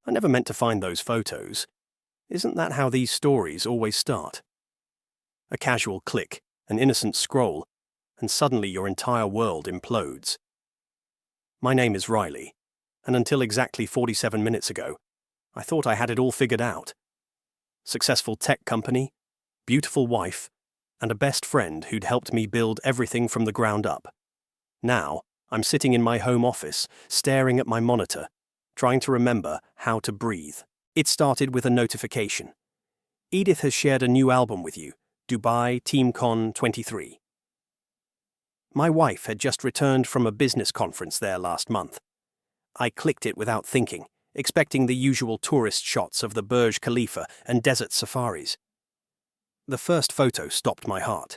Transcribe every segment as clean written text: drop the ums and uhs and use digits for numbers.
I never meant to find those photos. Isn't that how these stories always start? A casual click, an innocent scroll, and suddenly your entire world implodes. My name is Riley, and until exactly 47 minutes ago, I thought I had it all figured out. Successful tech company, beautiful wife, and a best friend who'd helped me build everything from the ground up. Now, I'm sitting in my home office, staring at my monitor, trying to remember how to breathe. It started with a notification. Edith has shared a new album with you, Dubai TeamCon 23. My wife had just returned from a business conference there last month. I clicked it without thinking, expecting the usual tourist shots of the Burj Khalifa and desert safaris. The first photo stopped my heart.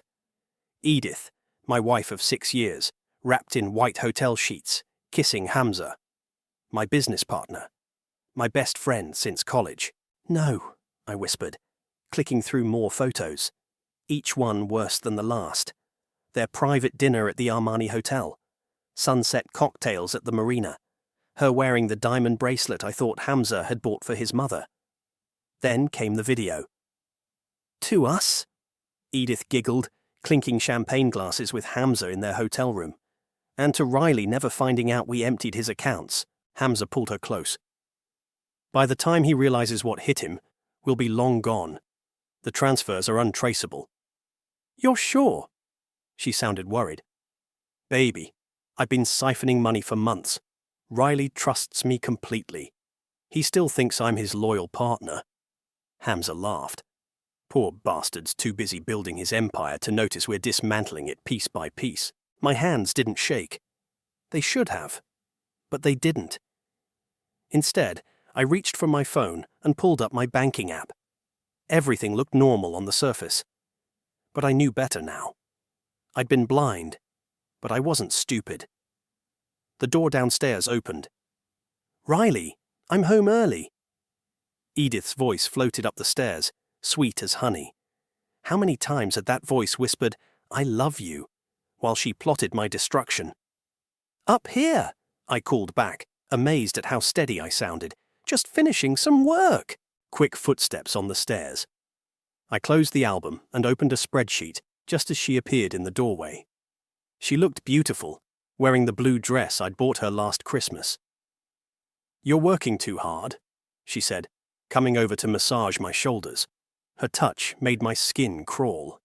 Edith, my wife of 6 years, wrapped in white hotel sheets, kissing Hamza, my business partner, my best friend since college. No, I whispered, clicking through more photos, each one worse than the last. Their private dinner at the Armani Hotel, sunset cocktails at the marina, her wearing the diamond bracelet I thought Hamza had bought for his mother. Then came the video. To us? Edith giggled, clinking champagne glasses with Hamza in their hotel room. And to Riley never finding out we emptied his accounts. Hamza pulled her close. By the time he realizes what hit him, we'll be long gone. The transfers are untraceable. You're sure? She sounded worried. Baby, I've been siphoning money for months. Riley trusts me completely. He still thinks I'm his loyal partner. Hamza laughed. Poor bastard's too busy building his empire to notice we're dismantling it piece by piece. My hands didn't shake. They should have. But they didn't. Instead, I reached for my phone and pulled up my banking app. Everything looked normal on the surface. But I knew better now. I'd been blind, but I wasn't stupid. The door downstairs opened. Riley, I'm home early. Edith's voice floated up the stairs, sweet as honey. How many times had that voice whispered, I love you, while she plotted my destruction? Up here, I called back, amazed at how steady I sounded. Just finishing some work. Quick footsteps on the stairs. I closed the album and opened a spreadsheet just as she appeared in the doorway. She looked beautiful, wearing the blue dress I'd bought her last Christmas. You're working too hard, she said, coming over to massage my shoulders. Her touch made my skin crawl.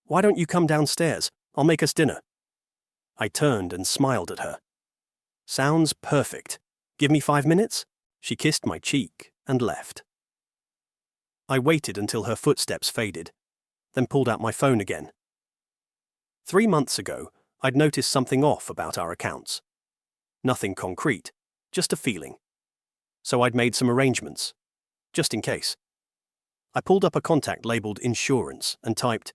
Why don't you come downstairs? I'll make us dinner. I turned and smiled at her. Sounds perfect. Give me 5 minutes? She kissed my cheek and left. I waited until her footsteps faded, then pulled out my phone again. 3 months ago, I'd noticed something off about our accounts. Nothing concrete, just a feeling. So I'd made some arrangements, just in case. I pulled up a contact labeled insurance and typed,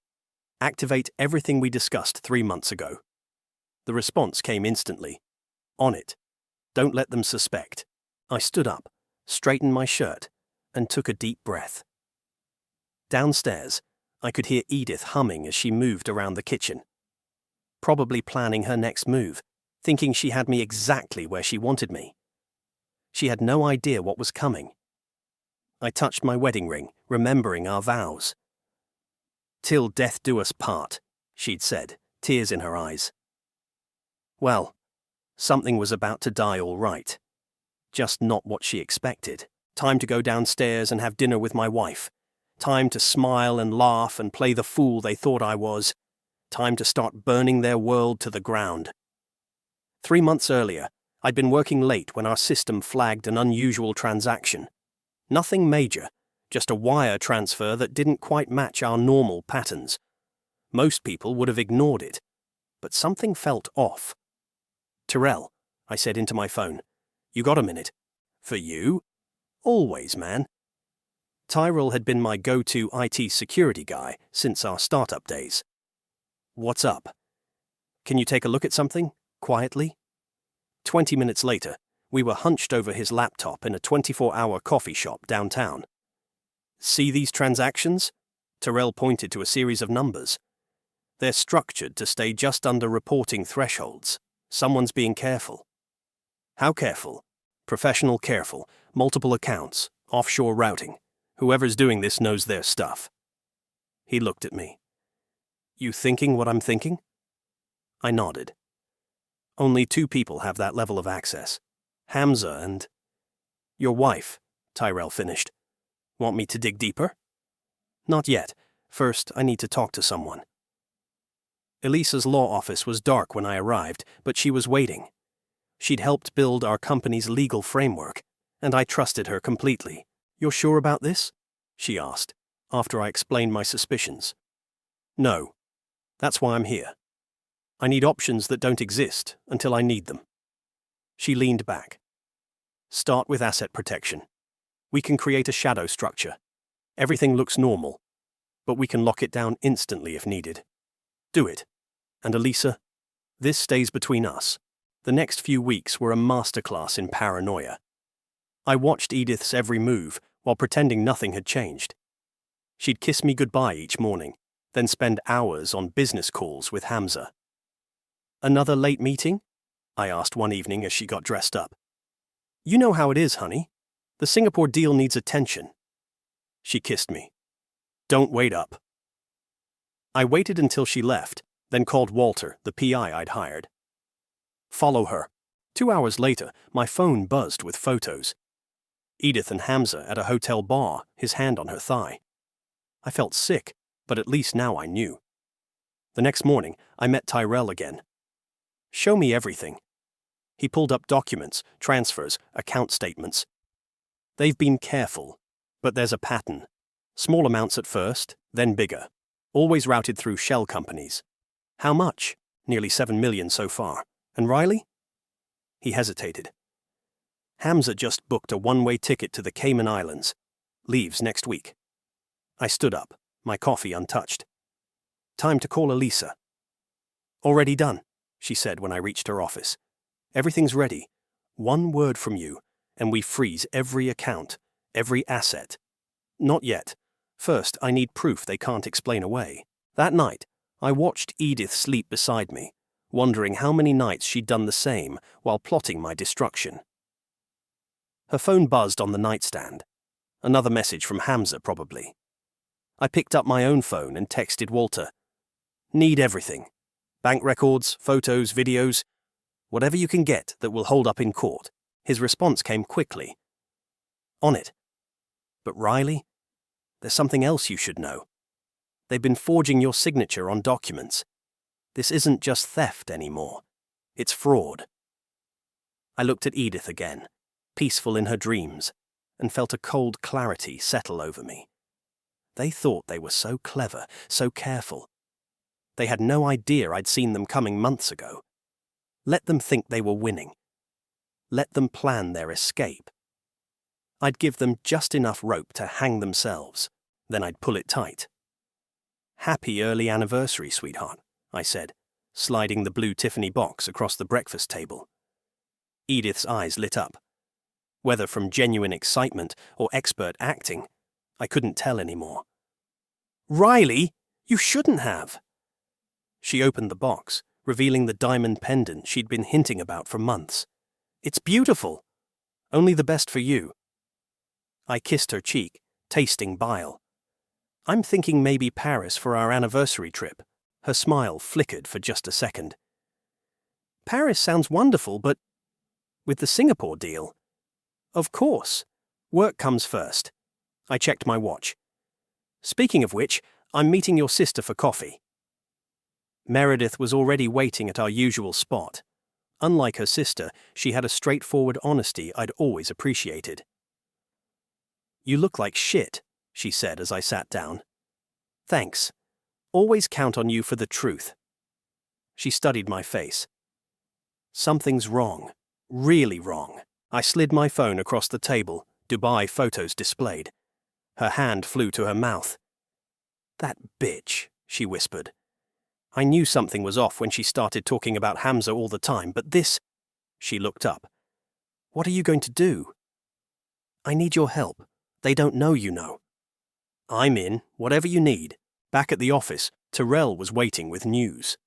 activate everything we discussed 3 months ago. The response came instantly. On it. Don't let them suspect. I stood up, straightened my shirt, and took a deep breath. Downstairs, I could hear Edith humming as she moved around the kitchen. Probably planning her next move, thinking she had me exactly where she wanted me. She had no idea what was coming. I touched my wedding ring, remembering our vows. Till death do us part, she'd said, tears in her eyes. Well, something was about to die all right. Just not what she expected. Time to go downstairs and have dinner with my wife. Time to smile and laugh and play the fool they thought I was. Time to start burning their world to the ground. 3 months earlier, I'd been working late when our system flagged an unusual transaction. Nothing major, just a wire transfer that didn't quite match our normal patterns. Most people would have ignored it, but something felt off. Terrell, I said into my phone, you got a minute? For you? Always, man. Tyrell had been my go-to IT security guy since our startup days. What's up? Can you take a look at something, quietly? 20 minutes later, we were hunched over his laptop in a 24-hour coffee shop downtown. See these transactions? Terrell pointed to a series of numbers. They're structured to stay just under reporting thresholds. Someone's being careful. How careful? Professional, careful, multiple accounts, offshore routing. Whoever's doing this knows their stuff. He looked at me. You thinking what I'm thinking? I nodded. Only 2 people have that level of access. Hamza and... Your wife, Tyrell finished. Want me to dig deeper? Not yet. First, I need to talk to someone. Elisa's law office was dark when I arrived, but she was waiting. She'd helped build our company's legal framework, and I trusted her completely. You're sure about this? She asked, after I explained my suspicions. No. That's why I'm here. I need options that don't exist until I need them. She leaned back. Start with asset protection. We can create a shadow structure. Everything looks normal, but we can lock it down instantly if needed. Do it. And Elisa, this stays between us. The next few weeks were a masterclass in paranoia. I watched Edith's every move while pretending nothing had changed. She'd kiss me goodbye each morning, then spend hours on business calls with Hamza. Another late meeting? I asked one evening as she got dressed up. You know how it is, honey. The Singapore deal needs attention. She kissed me. Don't wait up. I waited until she left, then called Walter, the PI I'd hired. Follow her. 2 hours later, my phone buzzed with photos. Edith and Hamza at a hotel bar, his hand on her thigh. I felt sick, but at least now I knew. The next morning, I met Tyrell again. Show me everything. He pulled up documents, transfers, account statements. They've been careful, but there's a pattern. Small amounts at first, then bigger. Always routed through shell companies. How much? Nearly 7 million so far. And Riley? He hesitated. Hamza just booked a one-way ticket to the Cayman Islands. Leaves next week. I stood up, my coffee untouched. Time to call Elisa. Already done, she said when I reached her office. Everything's ready. 1 word from you, and we freeze every account, every asset. Not yet. First, I need proof they can't explain away. That night, I watched Edith sleep beside me, wondering how many nights she'd done the same while plotting my destruction. Her phone buzzed on the nightstand. Another message from Hamza, probably. I picked up my own phone and texted Walter. Need everything. Bank records, photos, videos. Whatever you can get that will hold up in court. His response came quickly. On it. But Riley? There's something else you should know. They've been forging your signature on documents. This isn't just theft anymore. It's fraud. I looked at Edith again, peaceful in her dreams, and felt a cold clarity settle over me. They thought they were so clever, so careful. They had no idea I'd seen them coming months ago. Let them think they were winning. Let them plan their escape. I'd give them just enough rope to hang themselves, then I'd pull it tight. Happy early anniversary, sweetheart, I said, sliding the blue Tiffany box across the breakfast table. Edith's eyes lit up. Whether from genuine excitement or expert acting, I couldn't tell anymore. Riley, you shouldn't have. She opened the box, revealing the diamond pendant she'd been hinting about for months. It's beautiful. Only the best for you. I kissed her cheek, tasting bile. I'm thinking maybe Paris for our anniversary trip. Her smile flickered for just a second. Paris sounds wonderful, but with the Singapore deal? Of course. Work comes first. I checked my watch. Speaking of which, I'm meeting your sister for coffee. Meredith was already waiting at our usual spot. Unlike her sister, she had a straightforward honesty I'd always appreciated. You look like shit, she said as I sat down. Thanks. Always count on you for the truth. She studied my face. Something's wrong. Really wrong. I slid my phone across the table, Dubai photos displayed. Her hand flew to her mouth. That bitch, she whispered. I knew something was off when she started talking about Hamza all the time, but this... She looked up. What are you going to do? I need your help. They don't know you know. I'm in, whatever you need. Back at the office, Tyrell was waiting with news.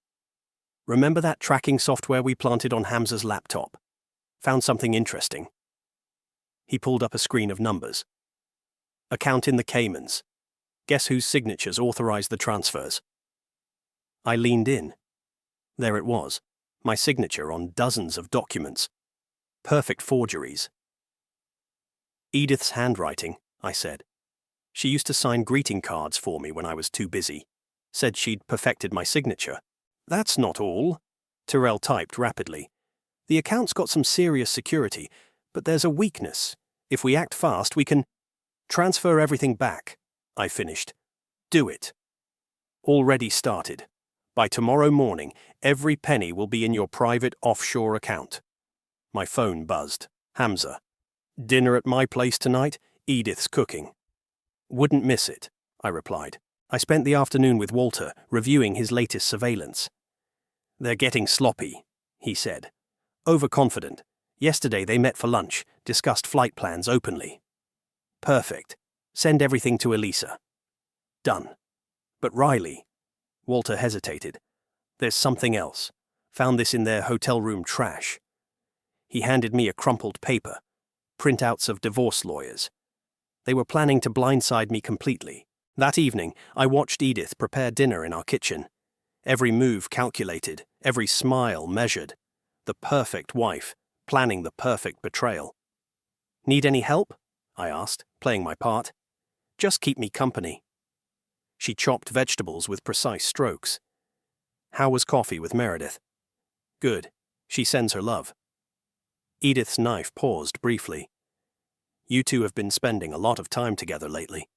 Remember that tracking software we planted on Hamza's laptop? Found something interesting. He pulled up a screen of numbers. Account in the Caymans. Guess whose signatures authorized the transfers? I leaned in. There it was, my signature on dozens of documents. Perfect forgeries. Edith's handwriting, I said. She used to sign greeting cards for me when I was too busy. Said she'd perfected my signature. That's not all. Tyrell typed rapidly. The account's got some serious security, but there's a weakness. If we act fast, we can transfer everything back, I finished. Do it. Already started. By tomorrow morning, every penny will be in your private offshore account. My phone buzzed. Hamza. Dinner at my place tonight? Edith's cooking. Wouldn't miss it, I replied. I spent the afternoon with Walter, reviewing his latest surveillance. They're getting sloppy, he said. Overconfident. Yesterday they met for lunch, discussed flight plans openly. Perfect. Send everything to Elisa. Done. But Riley. Walter hesitated. There's something else. Found this in their hotel room trash. He handed me a crumpled paper. Printouts of divorce lawyers. They were planning to blindside me completely. That evening, I watched Edith prepare dinner in our kitchen. Every move calculated, every smile measured. The perfect wife, planning the perfect betrayal. Need any help? I asked, playing my part. Just keep me company. She chopped vegetables with precise strokes. How was coffee with Meredith? Good. She sends her love. Edith's knife paused briefly. You two have been spending a lot of time together lately.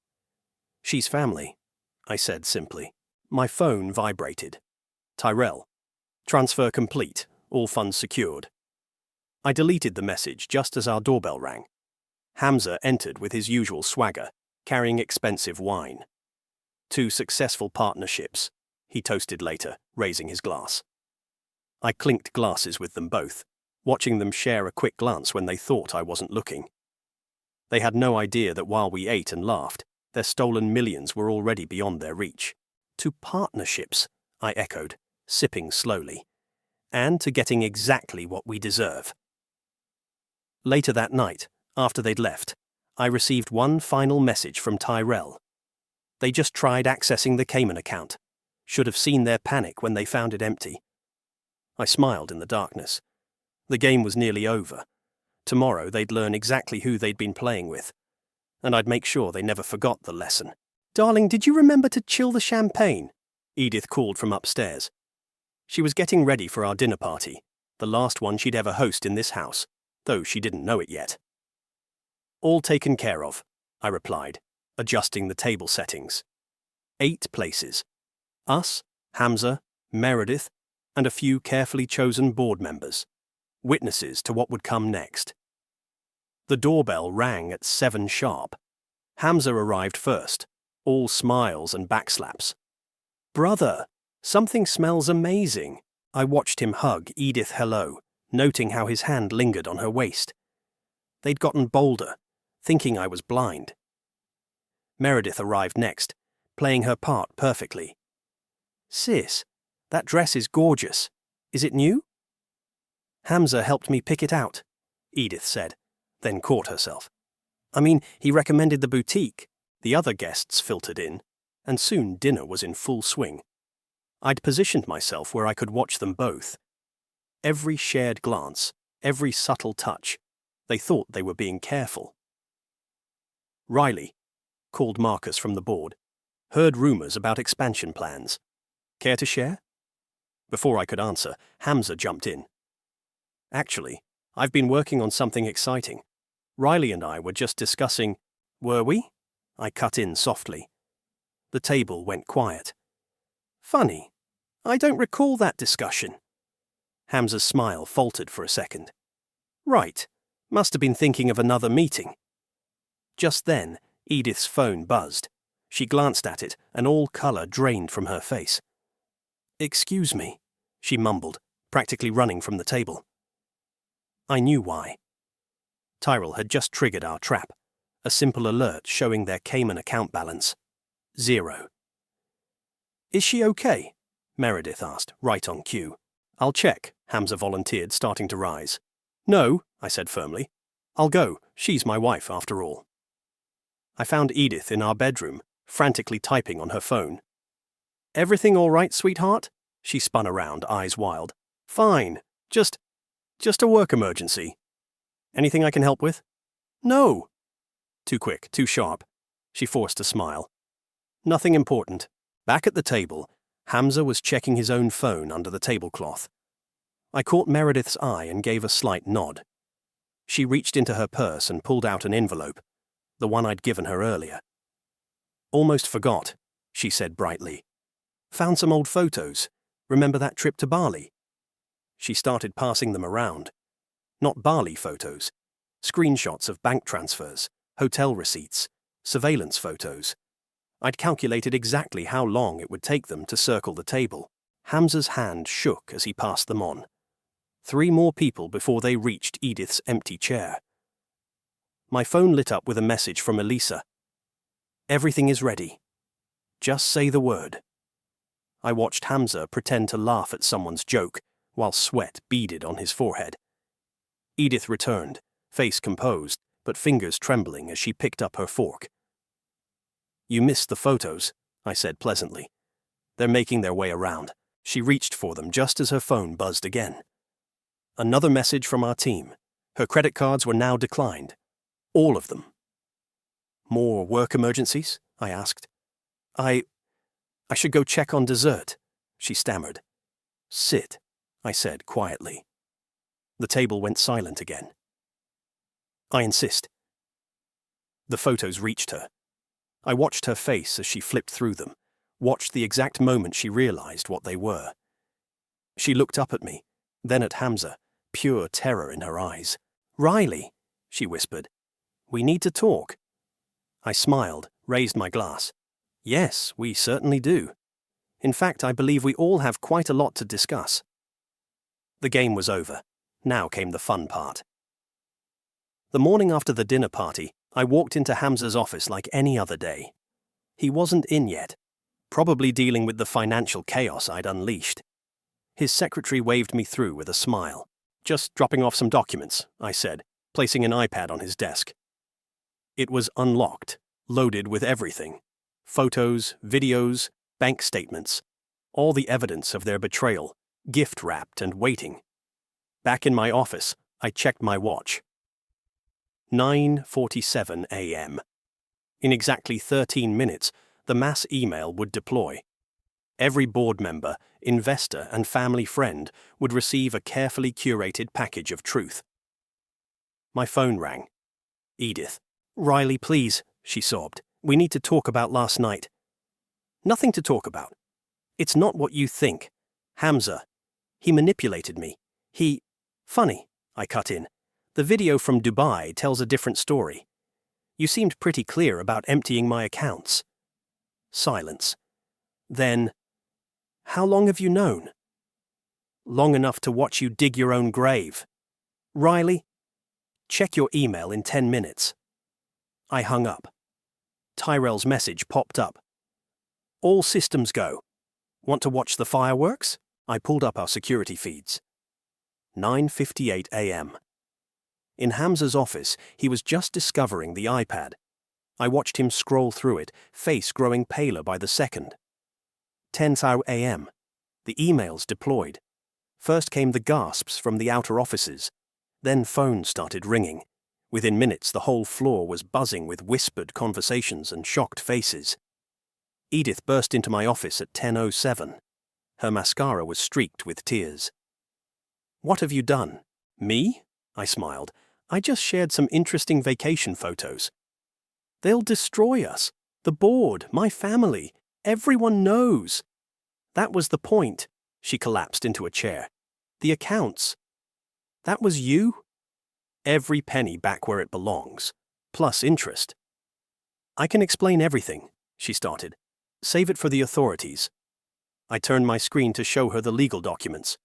She's family, I said simply. My phone vibrated. Tyrell. Transfer complete, all funds secured. I deleted the message just as our doorbell rang. Hamza entered with his usual swagger, carrying expensive wine. 2 successful partnerships, he toasted later, raising his glass. I clinked glasses with them both, watching them share a quick glance when they thought I wasn't looking. They had no idea that while we ate and laughed, their stolen millions were already beyond their reach. 2 partnerships, I echoed, sipping slowly. And to getting exactly what we deserve. Later that night, after they'd left, I received one final message from Tyrell. They just tried accessing the Cayman account. Should have seen their panic when they found it empty. I smiled in the darkness. The game was nearly over. Tomorrow they'd learn exactly who they'd been playing with. And I'd make sure they never forgot the lesson. Darling, did you remember to chill the champagne? Edith called from upstairs. She was getting ready for our dinner party, the last one she'd ever host in this house, though she didn't know it yet. All taken care of, I replied, adjusting the table settings. 8 places. Us, Hamza, Meredith, and a few carefully chosen board members. Witnesses to what would come next. The doorbell rang at 7 sharp. Hamza arrived first, all smiles and backslaps. Brother, something smells amazing. I watched him hug Edith hello, noting how his hand lingered on her waist. They'd gotten bolder, thinking I was blind. Meredith arrived next, playing her part perfectly. Sis, that dress is gorgeous. Is it new? Hamza helped me pick it out, Edith said, then caught herself. I mean, he recommended the boutique. The other guests filtered in, and soon dinner was in full swing. I'd positioned myself where I could watch them both. Every shared glance, every subtle touch, they thought they were being careful. Riley, called Marcus from the board, heard rumors about expansion plans. Care to share? Before I could answer, Hamza jumped in. Actually, I've been working on something exciting. Riley and I were just discussing... Were we? I cut in softly. The table went quiet. Funny. I don't recall that discussion. Hamza's smile faltered for a second. Right. Must have been thinking of another meeting. Just then, Edith's phone buzzed. She glanced at it, and all colour drained from her face. Excuse me, she mumbled, practically running from the table. I knew why. Tyrell had just triggered our trap, a simple alert showing their Cayman account balance. 0. Is she okay? Meredith asked, right on cue. I'll check, Hamza volunteered, starting to rise. No, I said firmly. I'll go, she's my wife after all. I found Edith in our bedroom, frantically typing on her phone. Everything all right, sweetheart? She spun around, eyes wild. Fine, just a work emergency. Anything I can help with? No. Too quick, too sharp. She forced a smile. Nothing important. Back at the table, Hamza was checking his own phone under the tablecloth. I caught Meredith's eye and gave a slight nod. She reached into her purse and pulled out an envelope, the one I'd given her earlier. Almost forgot, she said brightly. Found some old photos. Remember that trip to Bali? She started passing them around. Not Bali photos. Screenshots of bank transfers, hotel receipts, surveillance photos. I'd calculated exactly how long it would take them to circle the table. Hamza's hand shook as he passed them on. 3 more people before they reached Edith's empty chair. My phone lit up with a message from Elisa. Everything is ready. Just say the word. I watched Hamza pretend to laugh at someone's joke, while sweat beaded on his forehead. Edith returned, face composed, but fingers trembling as she picked up her fork. You missed the photos, I said pleasantly. They're making their way around. She reached for them just as her phone buzzed again. Another message from our team. Her credit cards were now declined. All of them. More work emergencies? I asked. I should go check on dessert, she stammered. Sit, I said quietly. The table went silent again. I insist. The photos reached her. I watched her face as she flipped through them, watched the exact moment she realized what they were. She looked up at me, then at Hamza, pure terror in her eyes. Riley, she whispered. We need to talk. I smiled, raised my glass. Yes, we certainly do. In fact, I believe we all have quite a lot to discuss. The game was over. Now came the fun part. The morning after the dinner party, I walked into Hamza's office like any other day. He wasn't in yet, probably dealing with the financial chaos I'd unleashed. His secretary waved me through with a smile. Just dropping off some documents, I said, placing an iPad on his desk. It was unlocked, loaded with everything. Photos, videos, bank statements, all the evidence of their betrayal, gift-wrapped and waiting. Back in my office, I checked my watch. 9:47 a.m. In exactly 13 minutes, the mass email would deploy. Every board member, investor, and family friend would receive a carefully curated package of truth. My phone rang. Edith. Riley, please, she sobbed. We need to talk about last night. Nothing to talk about. It's not what you think. Hamza. He manipulated me. Funny, I cut in. The video from Dubai tells a different story. You seemed pretty clear about emptying my accounts. Silence. Then, how long have you known? Long enough to watch you dig your own grave. Riley, check your email in 10 minutes. I hung up. Tyrell's message popped up. All systems go. Want to watch the fireworks? I pulled up our security feeds. 9:58 a.m. In Hamza's office, he was just discovering the iPad. I watched him scroll through it, face growing paler by the second. 10:00 a.m. The emails deployed. First came the gasps from the outer offices. Then phones started ringing. Within minutes, the whole floor was buzzing with whispered conversations and shocked faces. Edith burst into my office at 10:07. Her mascara was streaked with tears. What have you done? Me? I smiled. I just shared some interesting vacation photos. They'll destroy us. The board, my family. Everyone knows. That was the point. She collapsed into a chair. The accounts. That was you? Every penny back where it belongs, plus interest. I can explain everything, she started. Save it for the authorities. I turned my screen to show her the legal documents.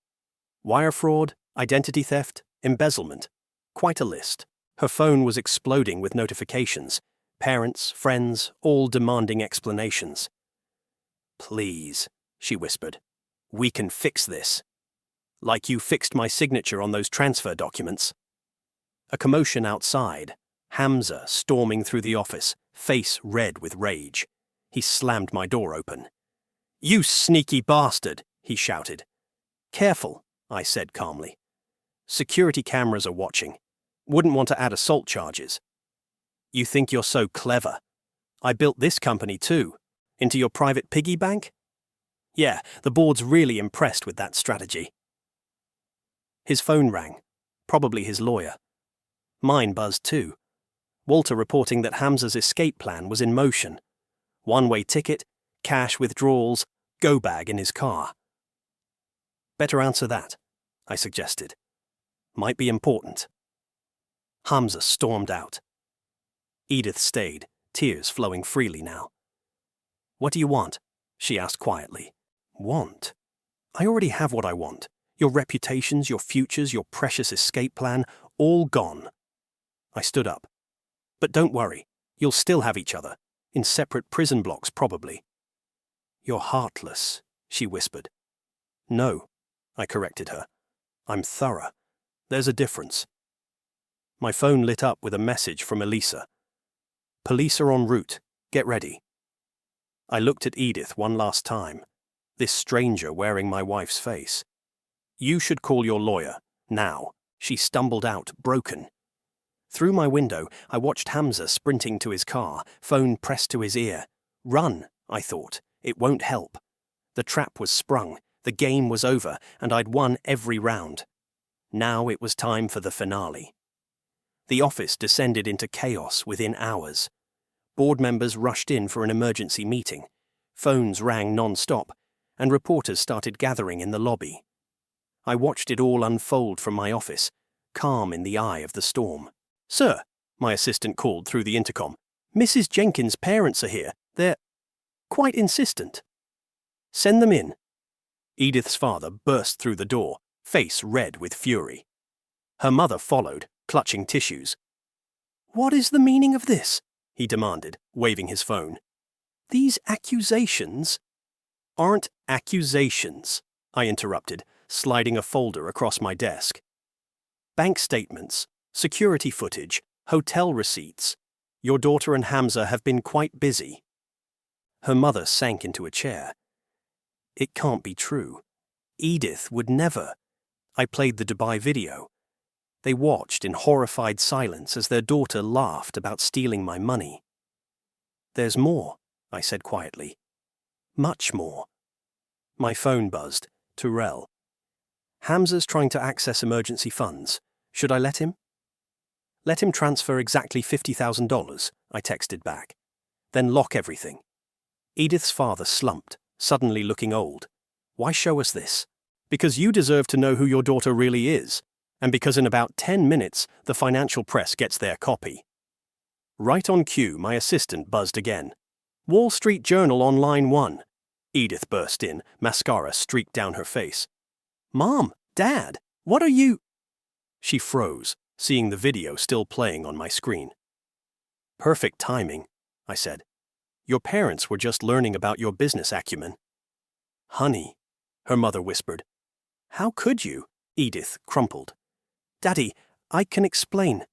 Wire fraud, identity theft, embezzlement. Quite a list. Her phone was exploding with notifications. Parents, friends, all demanding explanations. Please, she whispered. We can fix this. Like you fixed my signature on those transfer documents. A commotion outside. Hamza storming through the office, face red with rage. He slammed my door open. "You sneaky bastard," he shouted. "Careful," I said calmly. "Security cameras are watching. Wouldn't want to add assault charges." "You think you're so clever? I built this company too. Into your private piggy bank?" "Yeah, the board's really impressed with that strategy." His phone rang. Probably his lawyer. Mine buzzed too. Walter reporting that Hamza's escape plan was in motion. One-way ticket, cash withdrawals, go bag in his car. "Better answer that," I suggested. "Might be important." Hamza stormed out. Edith stayed, tears flowing freely now. "What do you want?" she asked quietly. "Want? I already have what I want. Your reputations, your futures, your precious escape plan, all gone." I stood up. "But don't worry, you'll still have each other, in separate prison blocks probably." "You're heartless," she whispered. "No," I corrected her. "I'm thorough. There's a difference." My phone lit up with a message from Elisa. "Police are en route. Get ready." I looked at Edith one last time, this stranger wearing my wife's face. "You should call your lawyer, now," she stumbled out, broken. Through my window, I watched Hamza sprinting to his car, phone pressed to his ear. Run, I thought. It won't help. The trap was sprung, the game was over, and I'd won every round. Now it was time for the finale. The office descended into chaos within hours. Board members rushed in for an emergency meeting. Phones rang non-stop, and reporters started gathering in the lobby. I watched it all unfold from my office, calm in the eye of the storm. "Sir," my assistant called through the intercom, "Mrs. Jenkins' parents are here. They're quite insistent." "Send them in." Edith's father burst through the door, face red with fury. Her mother followed, clutching tissues. "What is the meaning of this?" he demanded, waving his phone. "These accusations—" "Aren't accusations," I interrupted, sliding a folder across my desk. "Bank statements, security footage, hotel receipts. Your daughter and Hamza have been quite busy." Her mother sank into a chair. "It can't be true. Edith would never." I played the Dubai video. They watched in horrified silence as their daughter laughed about stealing my money. "There's more," I said quietly. "Much more." My phone buzzed. Turrell. "Hamza's trying to access emergency funds. Should I let him?" "Let him transfer exactly $50,000, I texted back. "Then lock everything." Edith's father slumped, suddenly looking old. "Why show us this?" "Because you deserve to know who your daughter really is, and because in about 10 minutes the financial press gets their copy." Right on cue, my assistant buzzed again. "Wall Street Journal on line 1. Edith burst in, mascara streaked down her face. "Mom, Dad, what are you—" She froze, seeing the video still playing on my screen. "Perfect timing," I said. "Your parents were just learning about your business acumen." "Honey," her mother whispered. "How could you?" Edith crumpled. "Daddy, I can explain."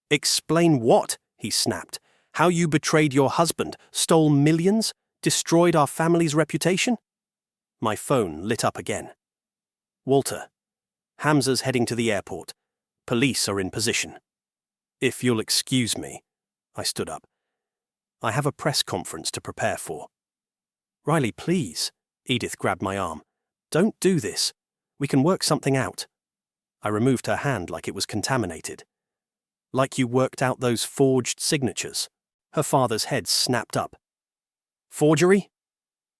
"Explain what?" he snapped. "How you betrayed your husband, stole millions, destroyed our family's reputation?" My phone lit up again. "Walter, Hamza's heading to the airport. Police are in position." "If you'll excuse me." I stood up. "I have a press conference to prepare for." "Riley, please." Edith grabbed my arm. "Don't do this. We can work something out." I removed her hand like it was contaminated. "Like you worked out those forged signatures." Her father's head snapped up. "Forgery?"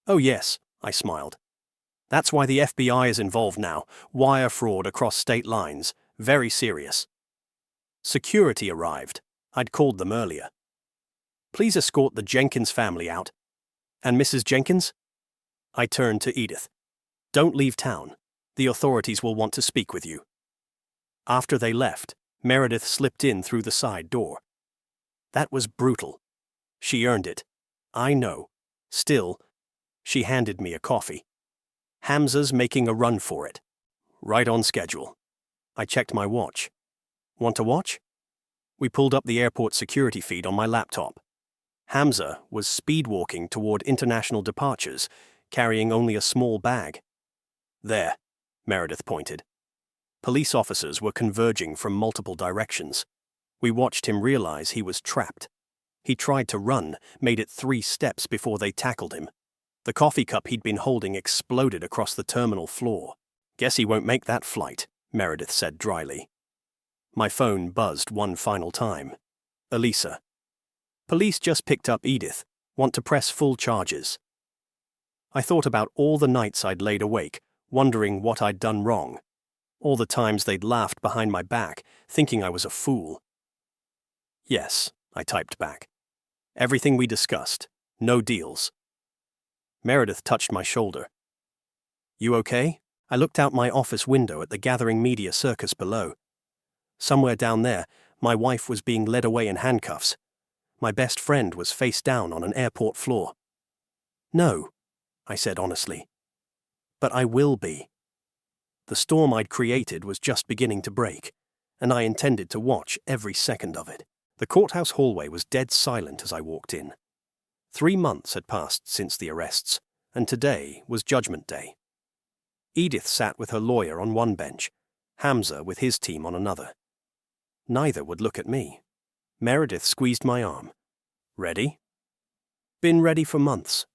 "Oh yes," I smiled. "That's why the FBI is involved now. Wire fraud across state lines. Very serious." Security arrived. I'd called them earlier. "Please escort the Jenkins family out." "And Mrs. Jenkins?" I turned to Edith. "Don't leave town. The authorities will want to speak with you." After they left, Meredith slipped in through the side door. "That was brutal. She earned it. I know. Still," she handed me a coffee. "Hamza's making a run for it. Right on schedule." I checked my watch. "Want to watch?" We pulled up the airport security feed on my laptop. Hamza was speedwalking toward international departures, carrying only a small bag. There, Meredith pointed. Police officers were converging from multiple directions. We watched him realize he was trapped. He tried to run, made it 3 steps before they tackled him. The coffee cup he'd been holding exploded across the terminal floor. Guess he won't make that flight, Meredith said dryly. My phone buzzed one final time. Elisa. Police just picked up Edith. Want to press full charges. I thought about all the nights I'd laid awake, wondering what I'd done wrong. All the times they'd laughed behind my back, thinking I was a fool. Yes, I typed back. Everything we discussed. No deals. Meredith touched my shoulder. You okay? I looked out my office window at the gathering media circus below. Somewhere down there, my wife was being led away in handcuffs. My best friend was face down on an airport floor. No, I said honestly. But I will be. The storm I'd created was just beginning to break, and I intended to watch every second of it. The courthouse hallway was dead silent as I walked in. 3 months had passed since the arrests, and today was Judgment Day. Edith sat with her lawyer on one bench, Hamza with his team on another. Neither would look at me. Meredith squeezed my arm. Ready? Been ready for months.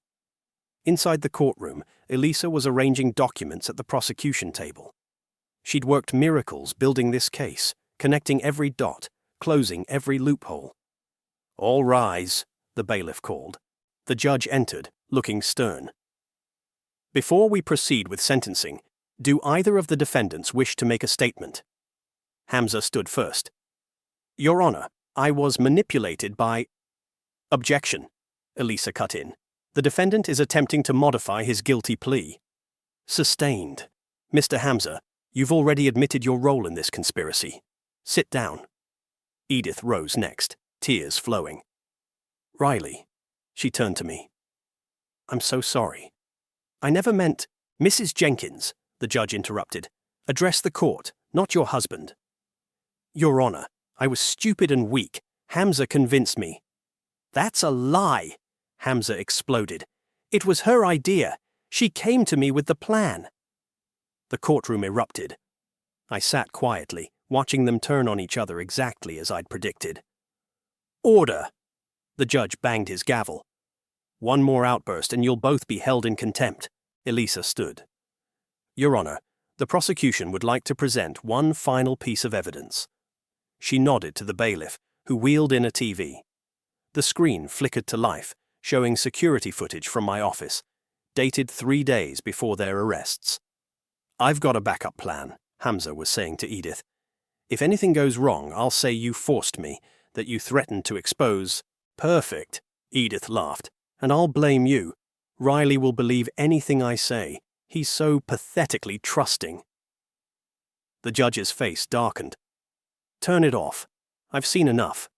Inside the courtroom, Elisa was arranging documents at the prosecution table. She'd worked miracles building this case, connecting every dot, closing every loophole. All rise, the bailiff called. The judge entered, looking stern. Before we proceed with sentencing, do either of the defendants wish to make a statement? Hamza stood first. Your Honor, I was manipulated by... Objection, Elisa cut in. The defendant is attempting to modify his guilty plea. Sustained. Mr. Hamza, you've already admitted your role in this conspiracy. Sit down. Edith rose next, tears flowing. Riley. She turned to me. I'm so sorry. I never meant... Mrs. Jenkins, the judge interrupted. Address the court, not your husband. Your Honor, I was stupid and weak. Hamza convinced me. That's a lie, Hamza exploded. It was her idea. She came to me with the plan. The courtroom erupted. I sat quietly, watching them turn on each other exactly as I'd predicted. Order! The judge banged his gavel. One more outburst and you'll both be held in contempt. Elisa stood. Your Honor, the prosecution would like to present one final piece of evidence. She nodded to the bailiff, who wheeled in a TV. The screen flickered to life, showing security footage from my office, dated 3 days before their arrests. I've got a backup plan, Hamza was saying to Edith. If anything goes wrong, I'll say you forced me, that you threatened to expose... Perfect, Edith laughed. And I'll blame you. Riley will believe anything I say. He's so pathetically trusting. The judge's face darkened. Turn it off. I've seen enough.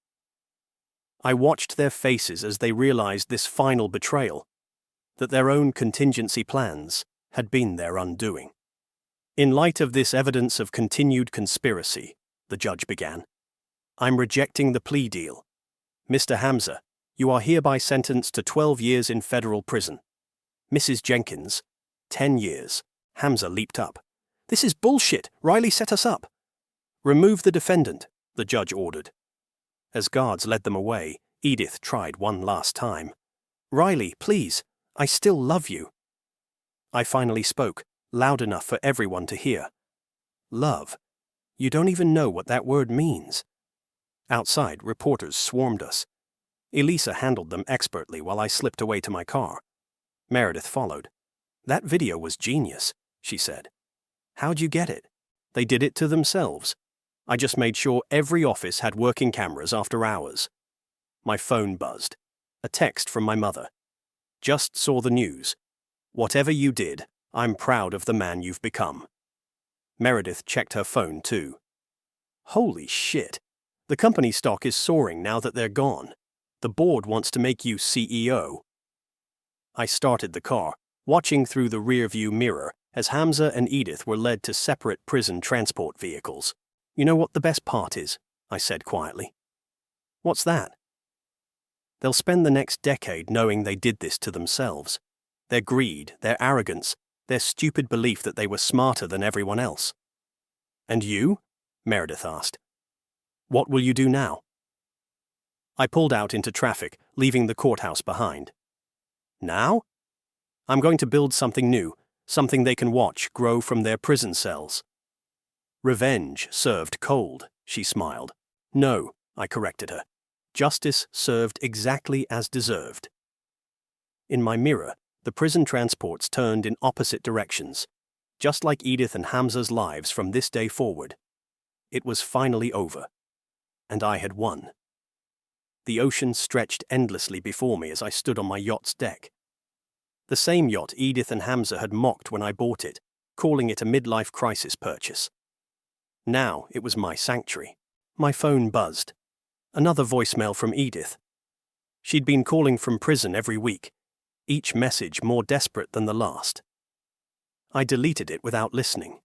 I watched their faces as they realized this final betrayal, that their own contingency plans had been their undoing. In light of this evidence of continued conspiracy, the judge began, I'm rejecting the plea deal. Mr. Hamza, you are hereby sentenced to 12 years in federal prison. Mrs. Jenkins, 10 years. Hamza leaped up. This is bullshit. Riley set us up. Remove the defendant, the judge ordered. As guards led them away, Edith tried one last time. Riley, please, I still love you. I finally spoke, loud enough for everyone to hear. Love. You don't even know what that word means. Outside, reporters swarmed us. Elisa handled them expertly while I slipped away to my car. Meredith followed. That video was genius, she said. How'd you get it? They did it to themselves. I just made sure every office had working cameras after hours. My phone buzzed. A text from my mother. Just saw the news. Whatever you did, I'm proud of the man you've become. Meredith checked her phone too. Holy shit. The company stock is soaring now that they're gone. The board wants to make you CEO. I started the car, watching through the rear-view mirror as Hamza and Edith were led to separate prison transport vehicles. You know what the best part is? I said quietly. What's that? They'll spend the next decade knowing they did this to themselves. Their greed, their arrogance, their stupid belief that they were smarter than everyone else. And you? Meredith asked. What will you do now? I pulled out into traffic, leaving the courthouse behind. Now? I'm going to build something new, something they can watch grow from their prison cells. Revenge served cold, she smiled. No, I corrected her. Justice served exactly as deserved. In my mirror, the prison transports turned in opposite directions, just like Edith and Hamza's lives from this day forward. It was finally over, and I had won. The ocean stretched endlessly before me as I stood on my yacht's deck. The same yacht Edith and Hamza had mocked when I bought it, calling it a midlife crisis purchase. Now it was my sanctuary. My phone buzzed. Another voicemail from Edith. She'd been calling from prison every week, each message more desperate than the last. I deleted it without listening.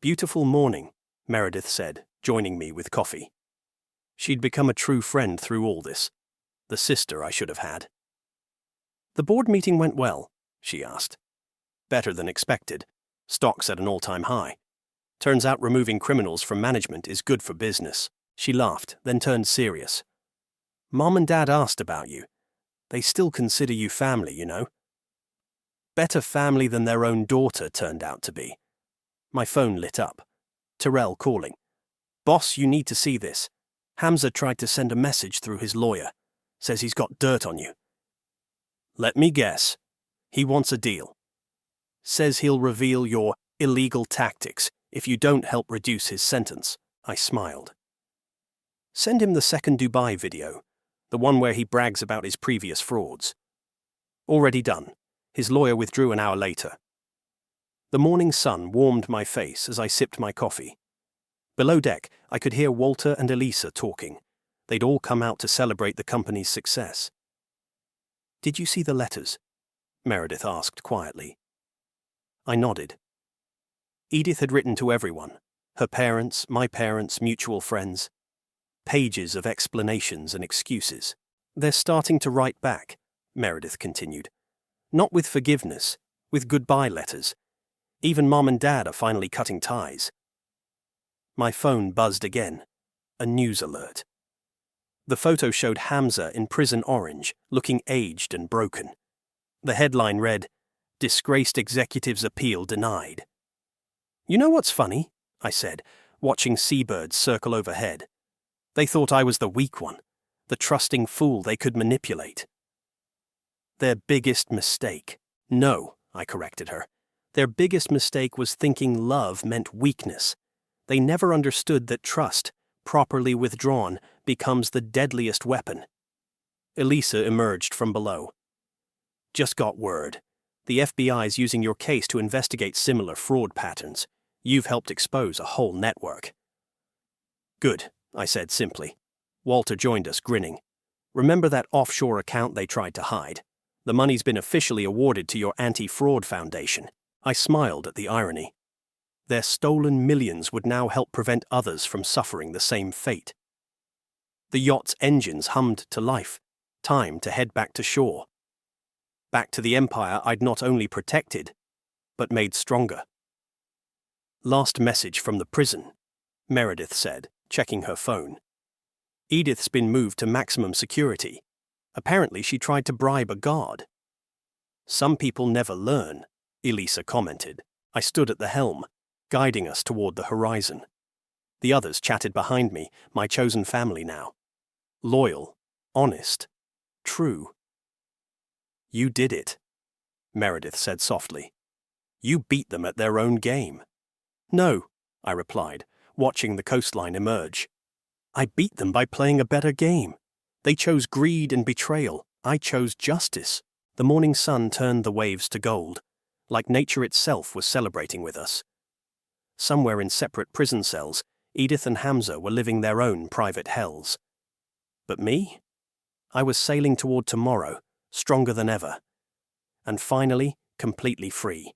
Beautiful morning, Meredith said, joining me with coffee. She'd become a true friend through all this, the sister I should have had. The board meeting went well, she asked. Better than expected. Stocks at an all-time high. Turns out removing criminals from management is good for business. She laughed, then turned serious. Mom and Dad asked about you. They still consider you family, you know. Better family than their own daughter turned out to be. My phone lit up. Terrell calling. Boss, you need to see this. Hamza tried to send a message through his lawyer. Says he's got dirt on you. Let me guess. He wants a deal. Says he'll reveal your illegal tactics if you don't help reduce his sentence. I smiled. Send him the second Dubai video, the one where he brags about his previous frauds. Already done. His lawyer withdrew an hour later. The morning sun warmed my face as I sipped my coffee. Below deck, I could hear Walter and Elisa talking. They'd all come out to celebrate the company's success. Did you see the letters? Meredith asked quietly. I nodded. Edith had written to everyone, her parents, my parents, mutual friends. Pages of explanations and excuses. They're starting to write back, Meredith continued. Not with forgiveness, with goodbye letters. Even Mom and Dad are finally cutting ties. My phone buzzed again. A news alert. The photo showed Hamza in prison orange, looking aged and broken. The headline read, Disgraced Executive's Appeal Denied. You know what's funny? I said, watching seabirds circle overhead. They thought I was the weak one, the trusting fool they could manipulate. Their biggest mistake. No, I corrected her. Their biggest mistake was thinking love meant weakness. They never understood that trust, properly withdrawn, becomes the deadliest weapon. Elisa emerged from below. Just got word. The FBI's using your case to investigate similar fraud patterns. You've helped expose a whole network. Good, I said simply. Walter joined us, grinning. Remember that offshore account they tried to hide? The money's been officially awarded to your anti-fraud foundation. I smiled at the irony. Their stolen millions would now help prevent others from suffering the same fate. The yacht's engines hummed to life. Time to head back to shore. Back to the empire I'd not only protected, but made stronger. Last message from the prison, Meredith said, checking her phone. Edith's been moved to maximum security. Apparently she tried to bribe a guard. Some people never learn, Elisa commented. I stood at the helm, guiding us toward the horizon. The others chatted behind me, my chosen family now. Loyal, honest, true. You did it, Meredith said softly. You beat them at their own game. No, I replied, watching the coastline emerge. I beat them by playing a better game. They chose greed and betrayal. I chose justice. The morning sun turned the waves to gold, like nature itself was celebrating with us. Somewhere in separate prison cells, Edith and Hamza were living their own private hells. But me? I was sailing toward tomorrow, stronger than ever. And finally, completely free.